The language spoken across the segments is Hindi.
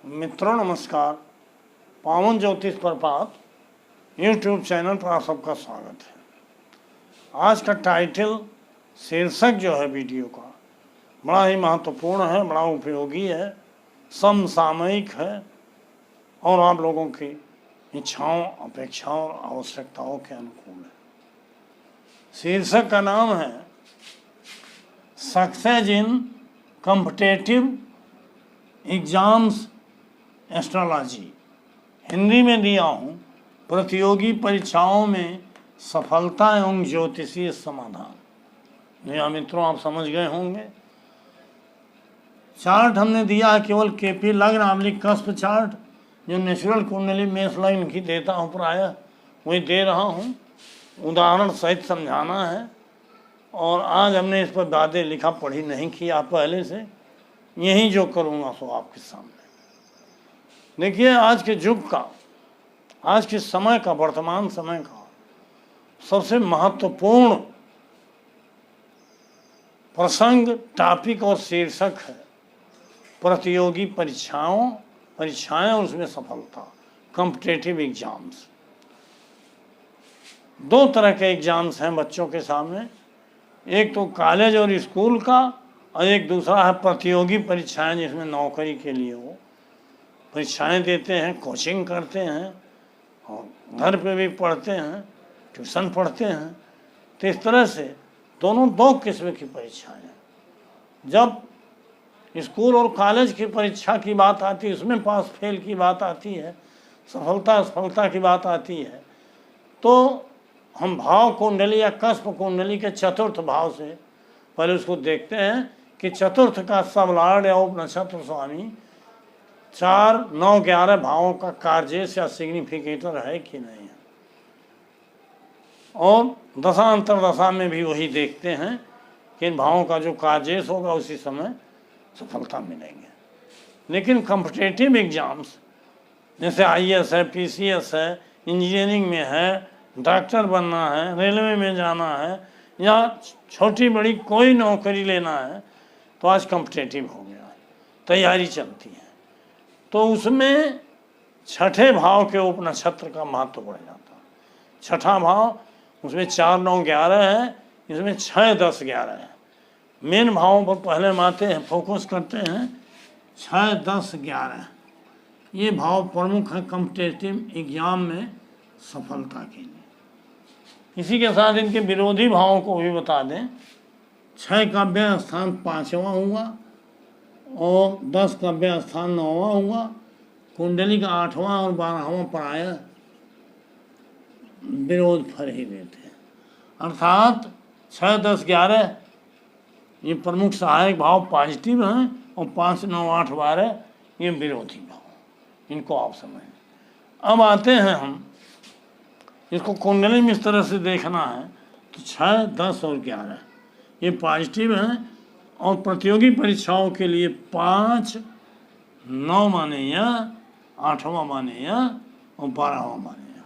मित्रों नमस्कार। पावन ज्योतिष प्रपात यूट्यूब चैनल पर आप सबका स्वागत है। आज का टाइटल शीर्षक जो है वीडियो का बड़ा ही महत्वपूर्ण है, बड़ा उपयोगी है, समसामयिक है और आप लोगों की इच्छाओं, अपेक्षाओं और आवश्यकताओं के अनुकूल है। शीर्षक का नाम है success in competitive exams astrology. Hindi में दिया हूँ, प्रतियोगी परीक्षाओं में सफलता एवं ज्योतिषीय समाधान। या मित्रों आप समझ गए होंगे। चार्ट हमने दिया है केवल केपी लग्न आमलिक कस्प चार्ट, जो नेचुरल कुंडली मेष लग्न की देता हूँ प्रायः वही दे रहा हूँ, उदाहरण सहित समझाना है। और आज हमने इस पर वादे लिखा पढ़ी नहीं किया पहले से, यही जो करूँगा सो आपके सामने। देखिए आज के युग का, आज के समय का, वर्तमान समय का सबसे महत्वपूर्ण प्रसंग, टॉपिक और शीर्षक है प्रतियोगी परीक्षाएं और उसमें सफलता, कॉम्पिटिटिव एग्जाम्स। दो तरह के एग्जाम्स हैं बच्चों के सामने, एक तो कॉलेज और स्कूल का और एक दूसरा है प्रतियोगी परीक्षाएं, जिसमें नौकरी के लिए वो परीक्षाएं देते हैं, कोचिंग करते हैं और घर पे भी पढ़ते हैं, ट्यूशन पढ़ते हैं। तो इस तरह से दोनों दो किस्म की परीक्षाएं हैं। जब स्कूल और कॉलेज की परीक्षा की बात आती है, उसमें पास फेल की बात आती है, सफलता असफलता की बात आती है, तो हम भाव कुंडली या कस्प कुंडली के चतुर्थ भाव से पहले उसको देखते हैं कि चतुर्थ का सब लॉर्ड या उप नक्षत्र स्वामी 4, 9, 11 भावों का कार्जेश या सिग्निफिकेटर है कि नहीं है। और दशा अंतर दशा में भी वही देखते हैं कि इन भावों का जो कार्जेश होगा उसी समय सफलता मिलेंगे। लेकिन कॉम्पिटिटिव एग्जाम्स जैसे IAS है, PCS है, इंजीनियरिंग में है, डॉक्टर बनना है, रेलवे में जाना है या छोटी बड़ी कोई नौकरी लेना है, तो आज कॉम्पिटिटिव हो गया है, तैयारी चलती है। तो उसमें छठे भाव के उप नक्षत्र का महत्व बढ़ जाता है। छठा भाव उसमें 4, 9, 11 है, इसमें 6, 10, 11 है। मेन भावों पर पहले हम आते हैं, फोकस करते हैं। 6, 10, 11 ये भाव प्रमुख है कॉम्पिटिटिव एग्जाम में सफलता के लिए। इसी के साथ इनके विरोधी भावों को भी बता दें। 6 का व्यय स्थान 5वां हुआ और 10 का व्यय स्थान 9वां हुआ। कुंडली का 8वां और 12वां प्राय विरोध फल ही देते हैं। अर्थात 6, 10, 11 ये प्रमुख सहायक भाव पॉजिटिव हैं और 5, 9, 8, 12 ये विरोधी भाव। इनको आप समझें। अब आते हैं हम, इसको कुंडली में इस तरह से देखना है तो 6, 10 और 11 ये पॉजिटिव हैं और प्रतियोगी परीक्षाओं के लिए 5, 9 माने या 8वां माने या और 12वां माने या,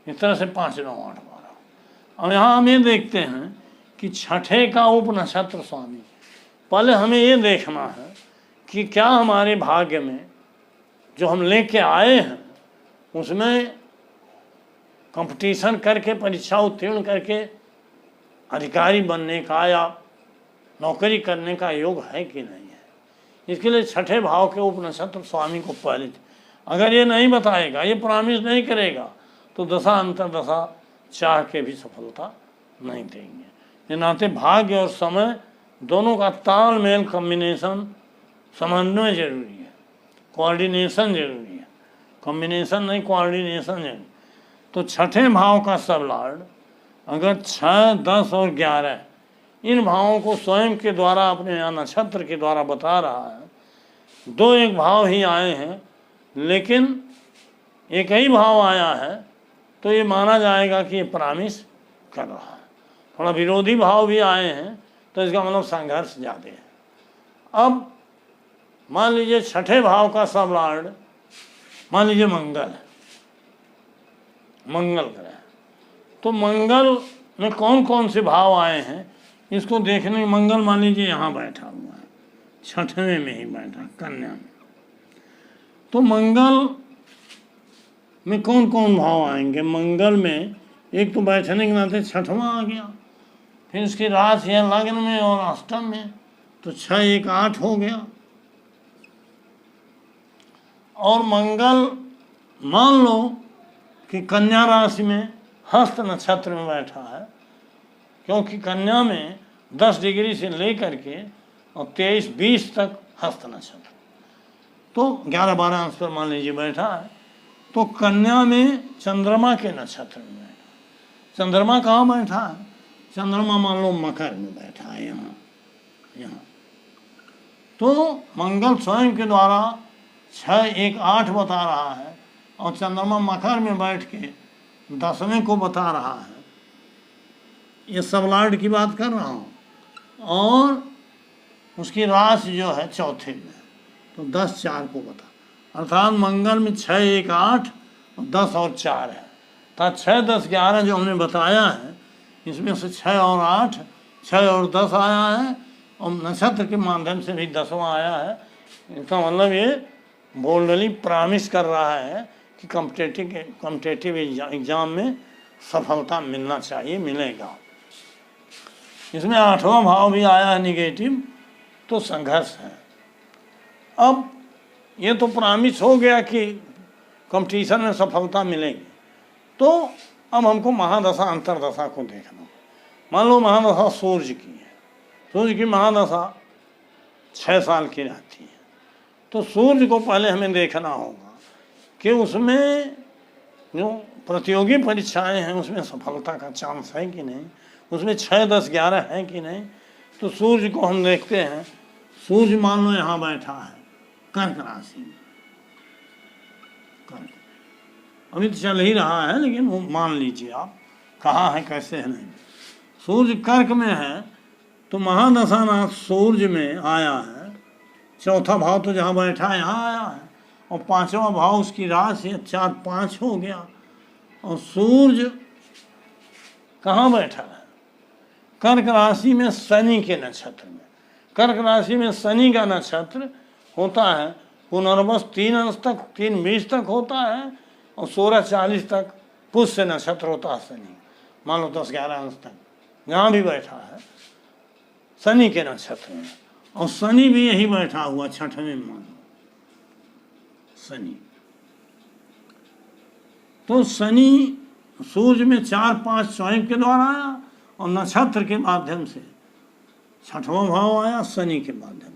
इस तरह से 5, 9, 8, 12। अब यहाँ हम ये देखते हैं कि छठे का उप नक्षत्र स्वामी। पहले हमें ये देखना है कि क्या हमारे भाग्य में जो हम लेके आए हैं उसमें कंपटीशन करके, परीक्षा उत्तीर्ण करके अधिकारी बनने का या नौकरी करने का योग है कि नहीं है। इसके लिए छठे भाव के उप नक्षत्र स्वामी को पहले, अगर ये नहीं बताएगा, ये प्रॉमिस नहीं करेगा, तो दशा अंतर दशा चाह के भी सफलता नहीं देंगे। ये नाते भाग्य और समय दोनों का तालमेल, कॉम्बिनेशन, समन्वय जरूरी है, कोऑर्डिनेशन जरूरी है। कॉम्बिनेशन नहीं, कोऑर्डिनेशन जरूरी। तो छठे भाव का सब लॉर्ड अगर 6, 10 और 11 इन भावों को स्वयं के द्वारा, अपने या नक्षत्र के द्वारा बता रहा है। 2 एक भाव ही आए हैं, लेकिन एक ही भाव आया है, तो ये माना जाएगा कि ये प्रॉमिस कर रहा है। थोड़ा विरोधी भाव भी आए हैं, तो इसका मतलब संघर्ष ज़्यादा है। अब मान लीजिए छठे भाव का सब लॉर्ड, मान लीजिए मंगल है, मंगल ग्रह। तो मंगल में कौन कौन से भाव आए हैं इसको देखने। मंगल मान लीजिए यहाँ बैठा हुआ है, 6वें में ही बैठा, कन्या में। तो मंगल में कौन कौन भाव आएंगे? मंगल में एक तो बैठने के नाते छठवां आ गया, फिर उसकी राशि है लग्न में और अष्टम में, तो 6 1 8 हो गया। और मंगल मान लो कि कन्या राशि में हस्त नक्षत्र में बैठा है, क्योंकि कन्या में 10 डिग्री से लेकर के और 23 20 तक हस्त नक्षत्र, तो 11 12 अंश पर मान लीजिए बैठा है। तो कन्या में चंद्रमा के नक्षत्र में बैठा। चंद्रमा कहाँ बैठा है? चंद्रमा मान लो मकर में बैठा है, यहाँ। तो मंगल स्वयं के द्वारा 6 1 8 बता रहा है, और चंद्रमा मकर में बैठ के 10वें को बता रहा है। ये सब लॉर्ड की बात कर रहा हूँ। और उसकी राशि जो है चौथे में, तो 10 4 को बता, अर्थात मंगल में 6 1 8 और 10 और 4 है। तो 6 10 11 जो हमने बताया है, इसमें से 6 और 8 6 और 10 आया है, और नक्षत्र के माध्यम से भी 10वां आया है। इसका मतलब ये बोल्डली प्रॉमिस कर रहा है कि कॉम्पिटेटिव एग्जाम में सफलता मिलना चाहिए, मिलेगा। इसमें 8वां भाव भी आया है निगेटिव, तो संघर्ष है। अब ये तो प्रॉमिस हो गया कि कंपटीशन में सफलता मिलेगी, तो अब हमको महादशा अंतरदशा को देखना। मान लो महादशा सूर्य की है, सूर्य की महादशा 6 साल की रहती है, तो सूर्य को पहले हमें देखना होगा कि उसमें जो प्रतियोगी परीक्षाएं हैं उसमें सफलता का चांस है कि नहीं, उसमें 6 10 11 है कि नहीं। तो सूर्य को हम देखते हैं। सूर्य मान लो यहाँ बैठा है कर्क राशि में, कर्क अभी तो चल ही रहा है, लेकिन वो मान लीजिए आप कहाँ है कैसे है नहीं। सूर्य कर्क में है, तो महादशा नाथ सूर्य में आया है। चौथा भाव तो जहाँ बैठा है यहाँ आया है, और 5वां भाव उसकी राशि 4 5 हो गया। और सूर्य कहाँ बैठा है? कर्क राशि में शनि के नक्षत्र में। कर्क राशि में शनि का नक्षत्र होता है पुनर्वस 3 अंश तक, 3 20 तक होता है, और 16 40 तक पुष्य नक्षत्र होता है शनि, मान लो 10 11 अंश तक यहाँ भी बैठा है शनि के नक्षत्र में। और शनि भी यही बैठा हुआ 6ठवें में, मान लो शनि। तो शनि सूर्य में 4 5 स्वयं के द्वारा आया, और नक्षत्र के माध्यम से 6वां भाव आया शनि के माध्यम,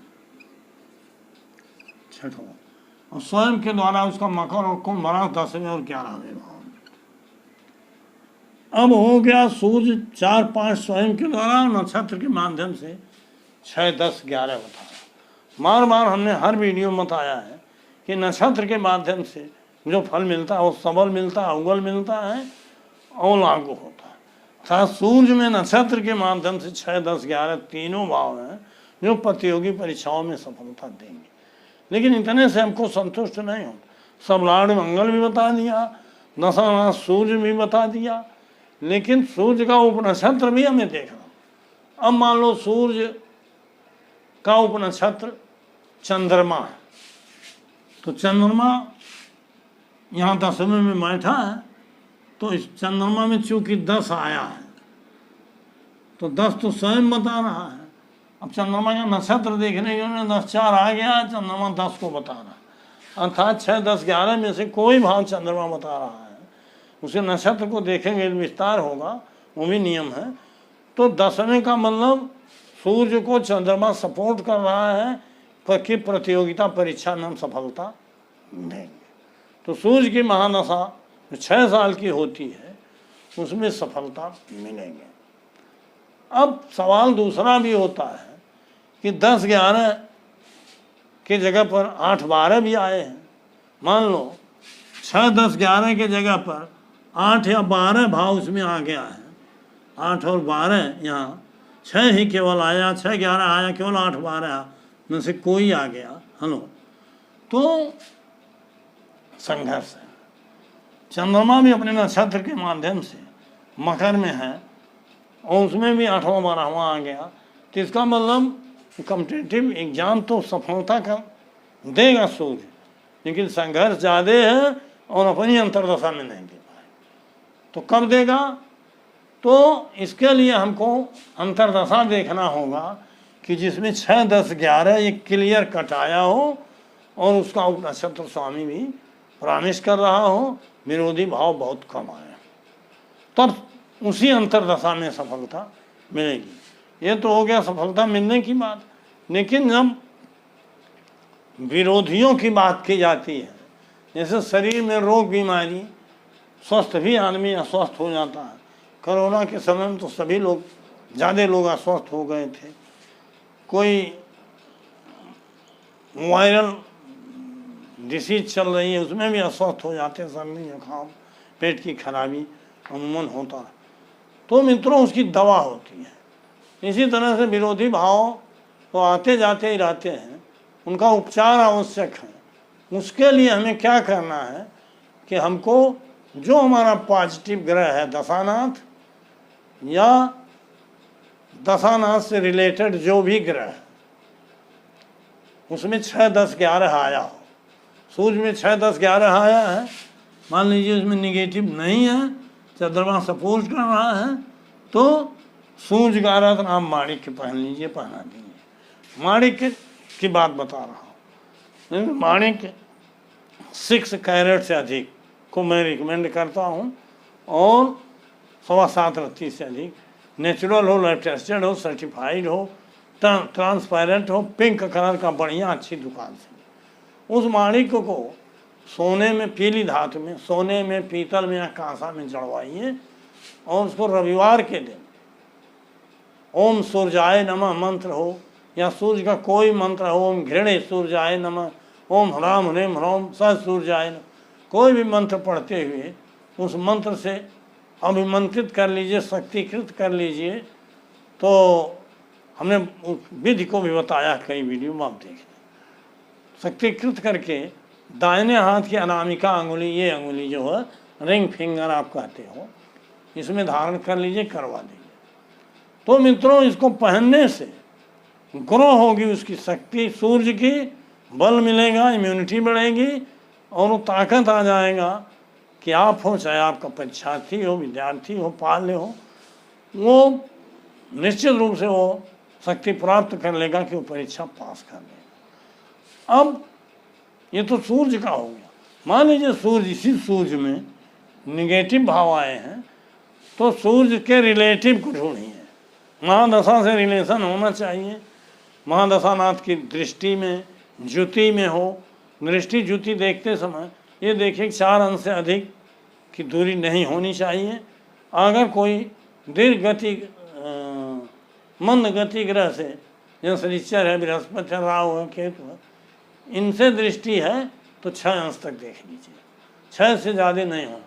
6वां, और स्वयं के द्वारा उसका मकर और कुंभ बना 10वें और 11वें भाव में। अब हो गया सूर्य 4 5 स्वयं के द्वारा, नक्षत्र के माध्यम से 6 10 11 बताया। बार बार हमने हर वीडियो में बताया है कि नक्षत्र के माध्यम से जो फल मिलता है वो सबल मिलता है, उगल मिलता है और लागू होता है। अर्थात सूर्य में नक्षत्र के माध्यम से 6 10 11 तीनों भाव हैं जो प्रतियोगी परीक्षाओं में सफलता देंगे। लेकिन इतने से हमको संतुष्ट नहीं हो। सब लॉर्ड मंगल भी बता दिया, दशानाथ सूर्य भी बता दिया, लेकिन सूर्य का उपनक्षत्र भी हमें देखना। अब मान लो सूर्य का उपनक्षत्र चंद्रमा है, तो चंद्रमा यहाँ 10वें में बैठा है, तो इस चंद्रमा में चूंकि 10 आया है, तो 10 तो स्वयं बता रहा है। अब चंद्रमा का नक्षत्र देखने के 10 4 आ गया है, चंद्रमा 10 को बता रहा है। अर्थात 6 10 11 में से कोई भाव चंद्रमा बता रहा है, उसे नक्षत्र को देखेंगे विस्तार होगा, वो भी नियम है। तो 10वें का मतलब सूर्य को चंद्रमा सपोर्ट कर रहा है कि प्रतियोगिता परीक्षा में हम सफलता देंगे। तो सूर्य की महादशा जो 6 साल की होती है उसमें सफलता मिलेंगे। अब सवाल दूसरा भी होता है कि 10 11 के जगह पर 8 12 भी आए हैं। मान लो 6 10 11 के जगह पर 8 या 12 भाव उसमें आ गया है, 8 और 12 यहाँ 6 ही केवल आया, 6 11 आया, केवल 8 12 में से कोई आ गया, हेलो, तो संघर्ष है। चंद्रमा भी अपने नक्षत्र के माध्यम से मकर में है और उसमें भी 8वां 12वां आ गया, तो इसका मतलब कॉम्पिटिटिव एग्जाम तो सफलता का देगा सूर्य, लेकिन संघर्ष ज़्यादा है और अपनी अंतर्दशा में नहीं दे पाए। तो कब देगा? तो इसके लिए हमको अंतर्दशा देखना होगा कि जिसमें 6, 10, 11 एक क्लियर कट आया हो और उसका उपनक्षत्र स्वामी भी प्रॉमिस कर रहा हो, विरोधी भाव बहुत कम आए, तब उसी अंतर्दशा में सफलता मिलेगी। ये तो हो गया सफलता मिलने की बात। लेकिन जब विरोधियों की बात की जाती है, जैसे शरीर में रोग बीमारी, स्वस्थ भी आदमी अस्वस्थ हो जाता है। कोरोना के समय में तो सभी लोग, ज़्यादा लोग अस्वस्थ हो गए थे। कोई वायरल डिसीज चल रही है, उसमें भी अस्वस्थ हो जाते हैं, सर्दी जुकाम, पेट की खराबी अमूमन होता है। तो मित्रों, उसकी दवा होती है। इसी तरह से विरोधी भाव तो आते जाते ही रहते हैं, उनका उपचार आवश्यक है। उसके लिए हमें क्या करना है कि हमको जो हमारा पॉजिटिव ग्रह है, दशानाथ या दशानाथ से रिलेटेड जो भी ग्रह है, उसमें 6, 10, 11 आया हो। सूर्य में 6, 10, 11 आया है, मान लीजिए उसमें निगेटिव नहीं है, चंद्रमा सपोर्ट कर रहा है, तो सूर्य का रत्न आप माणिक्य पहन लीजिए, पहना दीजिए। माणिक्य की बात बता रहा हूँ। माणिक्य 6 कैरेट से अधिक को मैं रिकमेंड करता हूँ, और 7.25 रत्ती से अधिक, नेचुरल हो, लैब टेस्टेड हो, सर्टिफाइड हो, ट्रांसपेरेंट हो, पिंक कलर का बढ़िया अच्छी दुकान से। उस माणिक्य को सोने में, पीली धातु में, सोने में, पीतल में या कांसा में जड़वाइए, और उसको रविवार के दिन ओम सूर्याय नमः मंत्र हो, या सूर्य का कोई मंत्र हो, ओम घृणे सूर्याय नमः, ओम ह्राम ह्रीम ह्रौम स सूर्याय नमः, कोई भी मंत्र पढ़ते हुए उस मंत्र से अभिमंत्रित कर लीजिए, शक्तिकृत कर लीजिए। तो हमने उस विधि को भी बताया कई वीडियो में, आप देखें। शक्तिकृत करके दाहिने हाथ की अनामिका अंगुली, ये अंगुली जो है रिंग फिंगर आप कहते हो, इसमें धारण कर लीजिए, करवा दीजिए। तो मित्रों, इसको पहनने से ग्रो होगी उसकी शक्ति, सूर्य की बल मिलेगा, इम्यूनिटी बढ़ेगी, और वो ताकत आ जाएगा कि आप हो, चाहे आपका परीक्षार्थी हो, विद्यार्थी हो, पाल्य हो, वो निश्चित रूप से वो शक्ति प्राप्त कर लेगा कि वो परीक्षा पास कर लेगा। अब ये तो सूर्य का हो गया। मान लीजिए सूर्य, इसी सूर्य में निगेटिव भाव आए हैं, तो सूर्य के रिलेटिव को ढूंढिए। महादशा से रिलेशन होना चाहिए। महादशानाथ की दृष्टि में, ज्योति में हो। दृष्टि ज्योति देखते समय ये देखिए 4 अंश से अधिक की दूरी नहीं होनी चाहिए। अगर कोई दीर्घ गति, मंद गति ग्रह से, जैसे शनिचर है, बृहस्पति है, राहु है, केतु है, इनसे दृष्टि है तो 6 अंश तक देख लीजिए, 6 से ज़्यादा नहीं हो।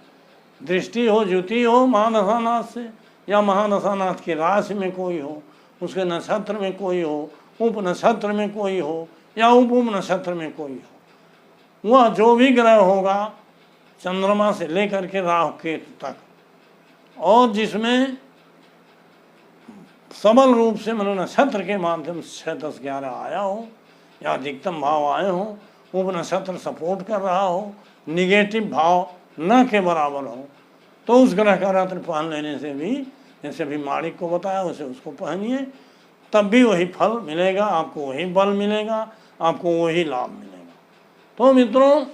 दृष्टि हो, ज्योति हो महादशानाथ से, या महादशानाथ की राशि में कोई हो, उसके नक्षत्र में कोई हो, उप नक्षत्र में कोई हो, या उप नक्षत्र में कोई हो, वह जो भी ग्रह होगा चंद्रमा से लेकर के राहु केतु तक, और जिसमें सबल रूप से मतलब नक्षत्र के माध्यम से 6, 10, 11 आया हो, या अधिकतम भाव आए हो, उप नक्षत्र सपोर्ट कर रहा हो, निगेटिव भाव न के बराबर हो, तो उस ग्रह का रत्न पहन लेने से भी, जैसे अभी माणिक को बताया वैसे उसको पहनिए, तब भी वही फल मिलेगा आपको, वही बल मिलेगा आपको, वही लाभ मिलेगा। तो मित्रों,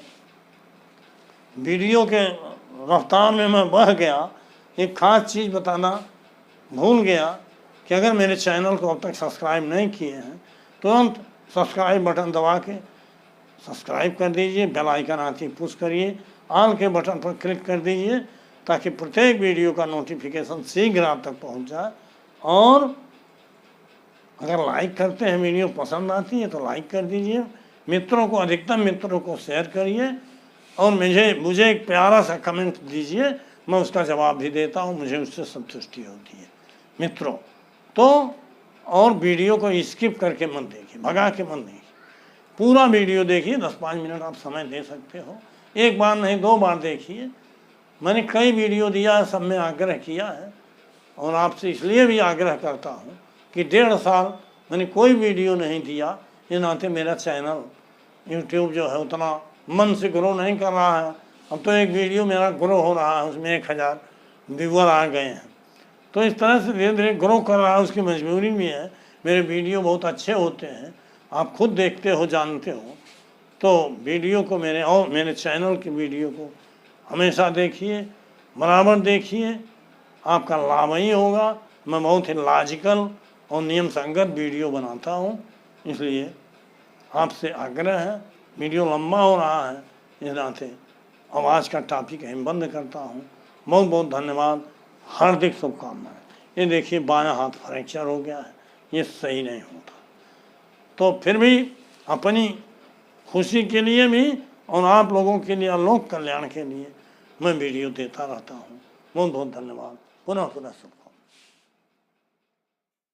वीडियो के रफ्तार में मैं बह गया, एक खास चीज़ बताना भूल गया कि अगर मेरे चैनल को अब तक सब्सक्राइब नहीं किए हैं, तुरंत सब्सक्राइब बटन दबा के सब्सक्राइब कर दीजिए, बेल आइकन आती पुश करिए, ऑल के बटन पर क्लिक कर दीजिए, ताकि प्रत्येक वीडियो का नोटिफिकेशन शीघ्र आप तक पहुंच जाए। और अगर लाइक करते हैं, वीडियो पसंद आती है तो लाइक कर दीजिए, मित्रों को, अधिकतम मित्रों को शेयर करिए, और मुझे एक प्यारा सा कमेंट दीजिए, मैं उसका जवाब भी देता हूँ, मुझे उससे संतुष्टि होती है मित्रों। तो और वीडियो को स्किप करके मत देखिए, भगा के मत देखिए, पूरा वीडियो देखिए। 10-5 मिनट आप समय दे सकते हो, एक बार नहीं 2 बार देखिए। मैंने कई वीडियो दिया है, सब में आग्रह किया है, और आपसे इसलिए भी आग्रह करता हूँ कि 1.5 साल मैंने कोई वीडियो नहीं दिया, ये नाते मेरा चैनल यूट्यूब जो है उतना मन से ग्रो नहीं कर रहा है। अब तो एक वीडियो मेरा ग्रो हो रहा है, उसमें 1000 व्यूअर आ गए हैं। तो इस तरह से धीरे धीरे ग्रो कर रहा है, उसकी मजबूरी भी है। मेरे वीडियो बहुत अच्छे होते हैं, आप खुद देखते हो, जानते हो। तो वीडियो को मेरे चैनल की वीडियो को हमेशा देखिए, बराबर देखिए, आपका लाभ ही होगा। मैं बहुत ही लॉजिकल और नियम संगत वीडियो बनाता हूँ, इसलिए आपसे आग्रह है। वीडियो लंबा हो रहा है, इस नाते अब आज का टॉपिक हम बंद करता हूँ। बहुत बहुत धन्यवाद, हार्दिक शुभकामनाएं। ये देखिए बायां हाथ फ्रैक्चर हो गया है, ये सही नहीं होता। तो फिर भी अपनी खुशी के लिए भी और आप लोगों के लिए, लोक कल्याण के लिए मैं वीडियो देता रहता हूँ। बहुत बहुत धन्यवाद, पुनः शुभ।